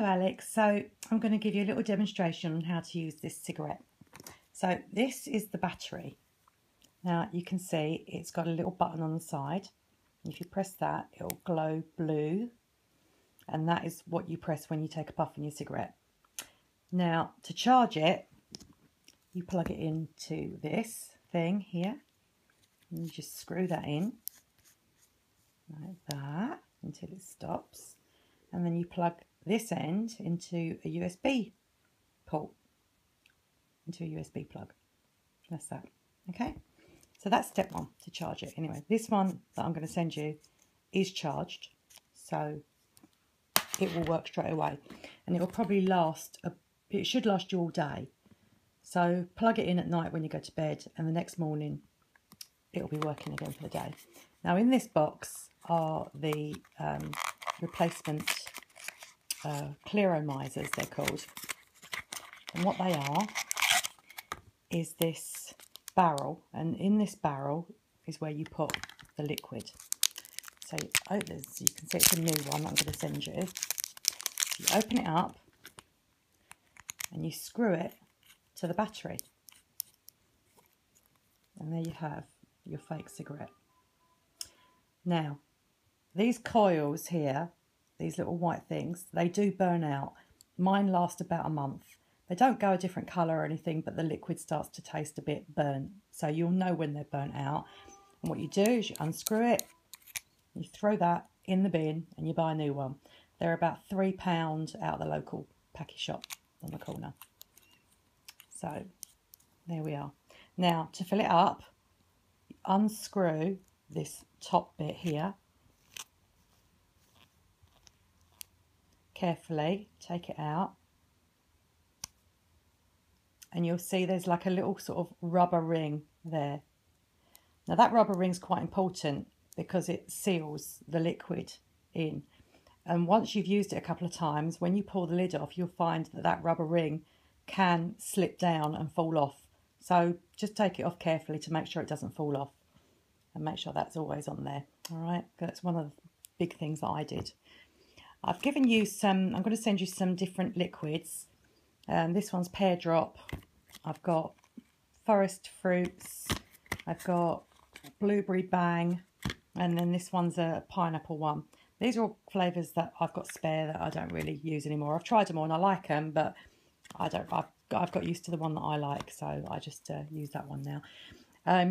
Hello Alex, so I'm going to give you a little demonstration on how to use this cigarette. So this is the battery. Now you can see it's got a little button on the side. If you press that, it'll glow blue, and that is what you press when you take a puff on your cigarette. Now to charge it, you plug it into this thing here, and you just screw that in like that until it stops, and then you plug this end into a USB port, into a USB plug. That's that. Okay, so that's step one, to charge it. Anyway, this one that I'm going to send you is charged, so it will work straight away, and it will probably last it should last you all day. So plug it in at night when you go to bed, and the next morning it'll be working again for the day. Now in this box are the replacement Clearomizers, they're called, and what they are is this barrel, and in this barrel is where you put the liquid. So you can see it's a new one that I'm going to send you. You open it up and you screw it to the battery, and there you have your fake cigarette. Now these coils here, these little white things, they do burn out. Mine last about a month. They don't go a different colour or anything, but the liquid starts to taste a bit burnt. So you'll know when they're burnt out. And what you do is you unscrew it, you throw that in the bin, and you buy a new one. They're about £3 out of the local packy shop on the corner. So there we are. Now to fill it up, you unscrew this top bit here. Carefully take it out, and you'll see there's like a little sort of rubber ring there. Now that rubber ring's quite important because it seals the liquid in, and once you've used it a couple of times, when you pull the lid off, you'll find that that rubber ring can slip down and fall off. So just take it off carefully to make sure it doesn't fall off, and make sure that's always on there. All right, that's one of the big things that I did. I've given you some, I'm going to send you some different liquids. This one's Pear Drop. I've got Forest Fruits. I've got Blueberry Bang. And then this one's a pineapple one. These are all flavours that I've got spare that I don't really use anymore. I've tried them all and I like them, but I've got used to the one that I like, so I just use that one now.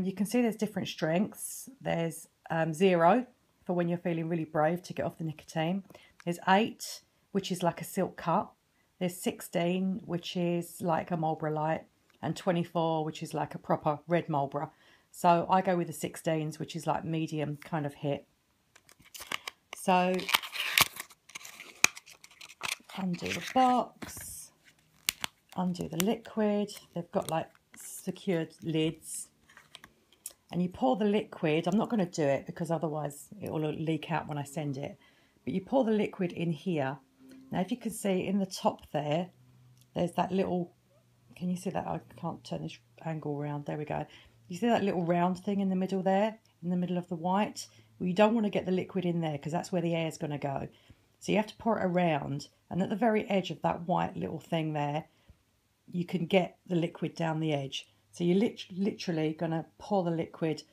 You can see there's different strengths. There's 0 for when you're feeling really brave to get off the nicotine. There's 8, which is like a silk cut. There's 16, which is like a Marlboro Light, and 24, which is like a proper red Marlboro. So I go with the 16s, which is like medium kind of hit. So undo the box, undo the liquid. They've got like secured lids. And you pour the liquid. I'm not going to do it because otherwise it will leak out when I send it. But you pour the liquid in here. Now, if you can see in the top there, there's that little, can you see that? I can't turn this angle around. There we go. You see that little round thing in the middle there, in the middle of the white? Well, you don't want to get the liquid in there because that's where the air is going to go. So you have to pour it around. And at the very edge of that white little thing there, you can get the liquid down the edge. So you're literally going to pour the liquid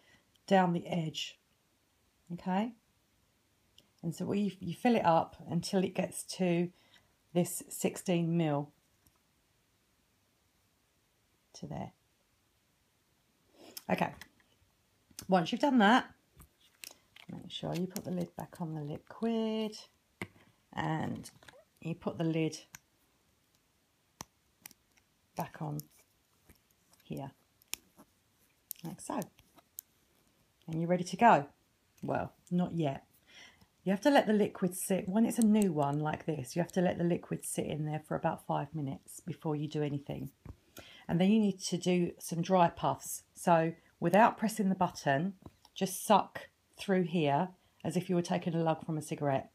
down the edge. Okay? And so you fill it up until it gets to this 16 mil to there. Okay, once you've done that, make sure you put the lid back on the liquid, and you put the lid back on here, like so. And you're ready to go. Well, not yet. You have to let the liquid sit. When it's a new one like this, you have to let the liquid sit in there for about 5 minutes before you do anything. And then you need to do some dry puffs. So without pressing the button, just suck through here as if you were taking a lug from a cigarette.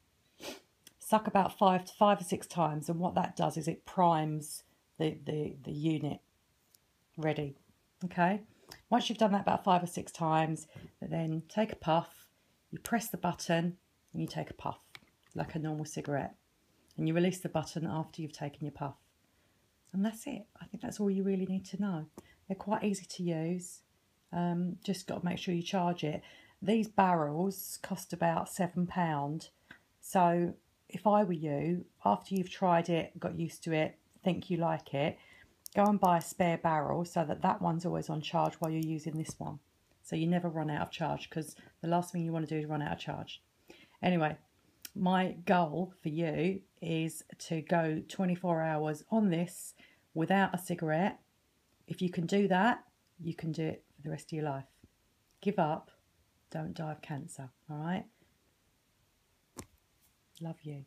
Suck about 5 or 6 times, and what that does is it primes the unit ready. Okay? Once you've done that about 5 or 6 times, then take a puff, you press the button, and you take a puff like a normal cigarette. and you release the button after you've taken your puff. And that's it. I think that's all you really need to know. They're quite easy to use. Just got to make sure you charge it. These barrels cost about £7. So if I were you, after you've tried it, got used to it, think you like it, go and buy a spare barrel so that that one's always on charge while you're using this one. So you never run out of charge, because the last thing you want to do is run out of charge. Anyway, my goal for you is to go 24 hours on this without a cigarette. If you can do that, you can do it for the rest of your life. Give up. Don't die of cancer. All right? Love you.